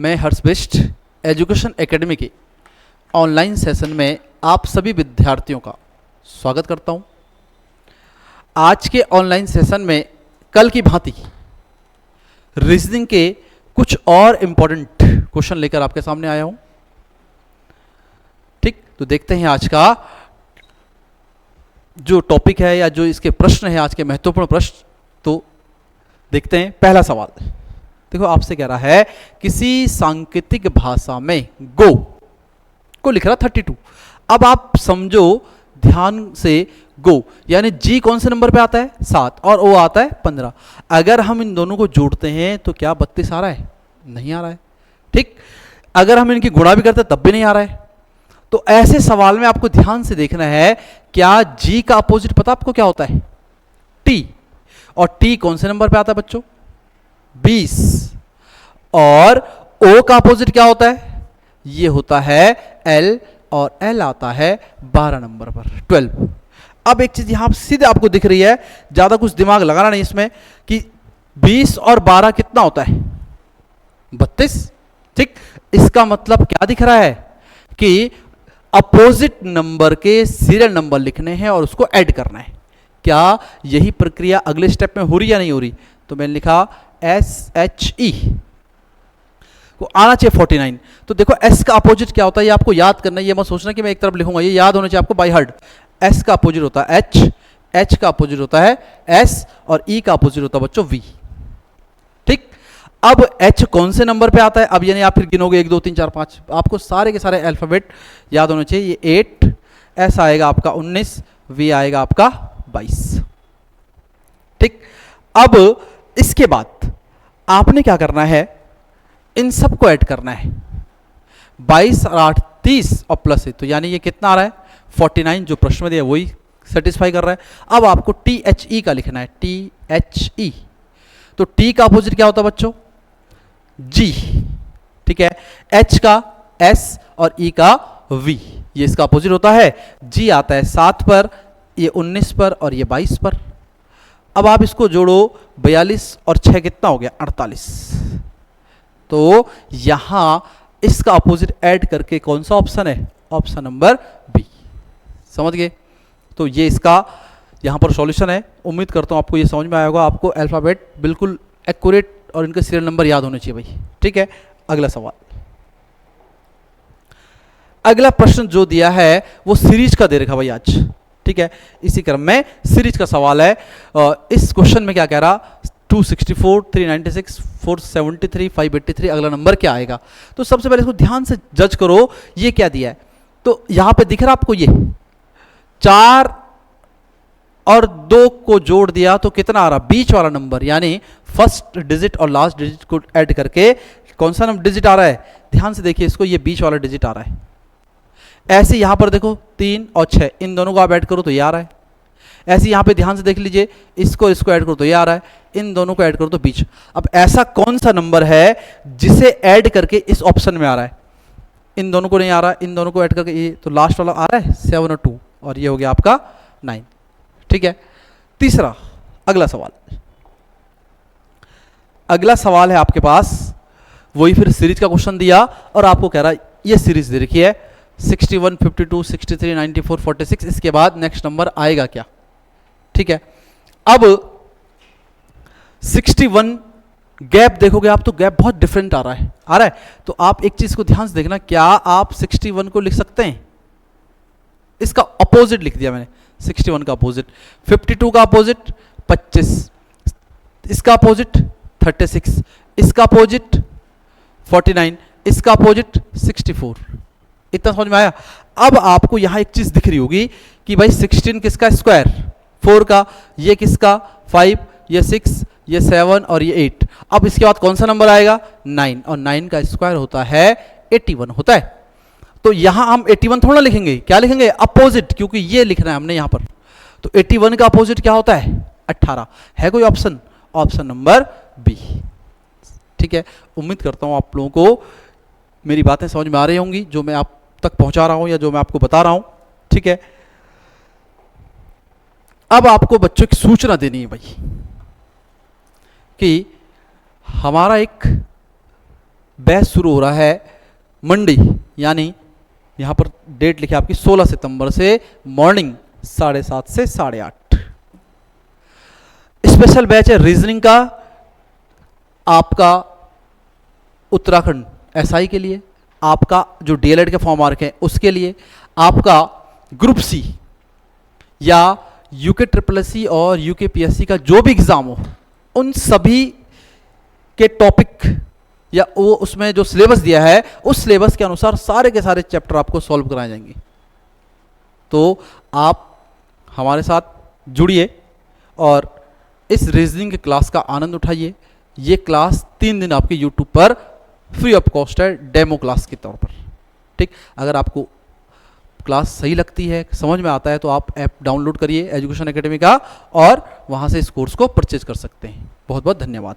मैं हर्षबिष्ट education academy के online session में आप सभी विद्यार्थियों का स्वागत करता हूं। आज के ऑनलाइन सेशन में कल की भांति रीजनिंग के कुछ और इम्पोर्टेंट क्वेश्चन लेकर आपके सामने आया हूं। ठीक, तो देखते हैं आज का जो टॉपिक है या जो इसके प्रश्न है, आज के महत्वपूर्ण प्रश्न। तो देखते हैं पहला सवाल। देखो, आपसे कह रहा है किसी सांकेतिक भाषा में गो को लिख रहा 32। अब आप समझो ध्यान से, गो यानी जी कौन से नंबर पे आता है 7 और ओ आता है 15। अगर हम इन दोनों को जोड़ते हैं तो क्या 32 आ रहा है? नहीं आ रहा है। ठीक, अगर हम इनकी गुणा भी करते हैं तब भी नहीं आ रहा है। तो ऐसे सवाल में आपको ध्यान से देखना है, क्या जी का अपोजिट पता आपको क्या होता है? टी। और टी कौन से नंबर पे आता है बच्चों? 20। और ओ का अपोजिट क्या होता है? ये होता है एल, और एल आता है 12 नंबर पर, 12। अब एक चीज यहां सीधे आपको दिख रही है, ज्यादा कुछ दिमाग लगाना नहीं इसमें, कि 20 और 12 कितना होता है? 32। ठीक, इसका मतलब क्या दिख रहा है कि अपोजिट नंबर के सीरियल नंबर लिखने हैं और उसको ऐड करना है। क्या यही प्रक्रिया अगले स्टेप में हो रही या नहीं हो रही? तो मैंने लिखा SHE को आना चाहिए 49। तो देखो S का अपोजिट क्या होता है, ये आपको याद करना है। ये मत सोचना कि मैं एक तरफ लिखूंगा, ये याद होना चाहिए आपको बाय हार्ट। S का अपोजिट होता है H, H का अपोजिट होता है S, और E का अपोजिट होता है बच्चों V। ठीक, अब H कौन से नंबर पे आता है? अब यानी आप फिर गिनोगे 1 2 3 4 5, आपको सारे के सारे अल्फाबेट याद होने चाहिए। ये 8, S आएगा आपका 19, V आएगा आपका 22। ठीक, अब इसके बाद आपने क्या करना है, इन सबको ऐड करना है। 22 और 8 30 और प्लस 1, तो यानी ये कितना आ रहा है? 49। जो प्रश्न में दिया वही सेटिस्फाई कर रहा है। अब आपको THE का लिखना है, THE। तो T का अपोजिट क्या होता है बच्चों? G। ठीक है, H का S और E का V, ये इसका अपोजिट होता है। G आता है 7 पर, ये 19 पर, और ये 22 पर। अब आप इसको जोड़ो, 42 और 6 कितना हो गया? 48। तो यहां इसका अपोजिट ऐड करके कौन सा ऑप्शन है? Option number B. समझ गए? तो ये इसका यहां पर सॉल्यूशन है। उम्मीद करता हूं आपको ये समझ में आया होगा। आपको अल्फाबेट बिल्कुल एक्यूरेट और इनके सीरियल नंबर याद होने चाहिए भाई। ठीक है, अगला सवाल। अगला प्रश्न जो दिया है वो सीरीज का दे रखा भाई आज। ठीक है, इसी क्रम में सीरीज का सवाल है। इस क्वेश्चन में क्या कह रहा? 264, 396, 473, 583, अगला नंबर क्या आएगा? तो सबसे पहले इसको ध्यान से जज करो, ये क्या दिया है। तो यहां पे दिख रहा आपको, ये 4 और 2 को जोड़ दिया तो कितना आ रहा? बीच वाला नंबर, यानी फर्स्ट डिजिट और लास्ट डिजिट को ऐड करके कौन सा नंबर डिजिट आ रहा है? ध्यान से देखिए इसको, ये बीच वाला डिजिट आ रहा है। ऐसे यहां पर देखो 3 और 6, इन दोनों को आप ऐड करो तो ये आ रहा है। ऐसे यहां पे ध्यान से देख लीजिए, इसको ऐड करो तो ये आ रहा है, इन दोनों को ऐड करो तो बीच। अब ऐसा कौन सा नंबर है जिसे ऐड करके इस ऑप्शन में आ रहा है? इन दोनों को नहीं आ रहा, इन दोनों को ऐड करके ये तो लास्ट वाला आ रहा है 7 और 2, और ये हो गया आपका 9। ठीक है, तीसरा अगला सवाल। अगला सवाल है आपके पास, वही फिर सीरीज का क्वेश्चन दिया और आपको कह रहा है ये सीरीज दे रखी है 61, 52, 63, 94, 46। इसके बाद नेक्स्ट नंबर आएगा क्या? ठीक है, अब 61 गैप देखोगे आप तो गैप बहुत डिफरेंट आ रहा है। तो आप एक चीज को ध्यान से देखना, क्या आप 61 को लिख सकते हैं? इसका अपोजिट लिख दिया मैंने, 61 का अपोजिट। 52 का अपोजिट 25, इसका अपोजिट 36, इसका अपोजिट 49, इसका अपोजिट 64। इतना समझ में आया? अब आपको यहां एक चीज दिख रही होगी कि भाई 16 किसका स्क्वायर? 4 का, ये किसका? 5, ये 6, ये 7 और ये 8। अब इसके बाद कौन सा नंबर आएगा? 9, और 9 का स्क्वायर होता है 81 होता है। तो यहां हम 81 थोड़ा लिखेंगे, क्या लिखेंगे? अपोजिट, क्योंकि ये लिखना है हमने यहां पर। तो 81 का अपोजिट क्या होता है? 18। है कोई ऑप्शन? Option number B. ठीक है, उम्मीद करता हूं आप लोगों को मेरी बातें समझ में आ रही होंगी, जो मैं आप तक पहुंचा रहा हूं या जो मैं आपको बता रहा हूं। ठीक है, अब आपको बच्चों की सूचना देनी है भाई कि हमारा एक बैच शुरू हो रहा है मंडे, यानी यहाँ पर डेट लिखी आपकी 16 सितंबर से मॉर्निंग 7:30 से 8:30। स्पेशल बैच है रीजनिंग का आपका उत्तराखंड एसआई के लिए, आपका जो डीएलएड के फॉर्म मार्क है उसके लिए, आपका ग्रुप सी या यूके ट्रिपल एस सी और यूके पीएससी का जो भी एग्जाम हो उन सभी के टॉपिक या वो उसमें जो सिलेबस दिया है उस सिलेबस के अनुसार सारे के सारे चैप्टर आपको सॉल्व कराए जाएंगे। तो आप हमारे साथ जुड़िए और इस रीजनिंग की क्लास का आनंद उठाइए। ये क्लास 3 दिन आपके यूट्यूब पर फ्री ऑफ कॉस्ट है, डेमो क्लास के तौर पर। ठीक, अगर आपको क्लास सही लगती है, समझ में आता है, तो आप ऐप डाउनलोड करिए एजुकेशन एकेडमी का और वहाँ से इस कोर्स को परचेज कर सकते हैं। बहुत बहुत धन्यवाद।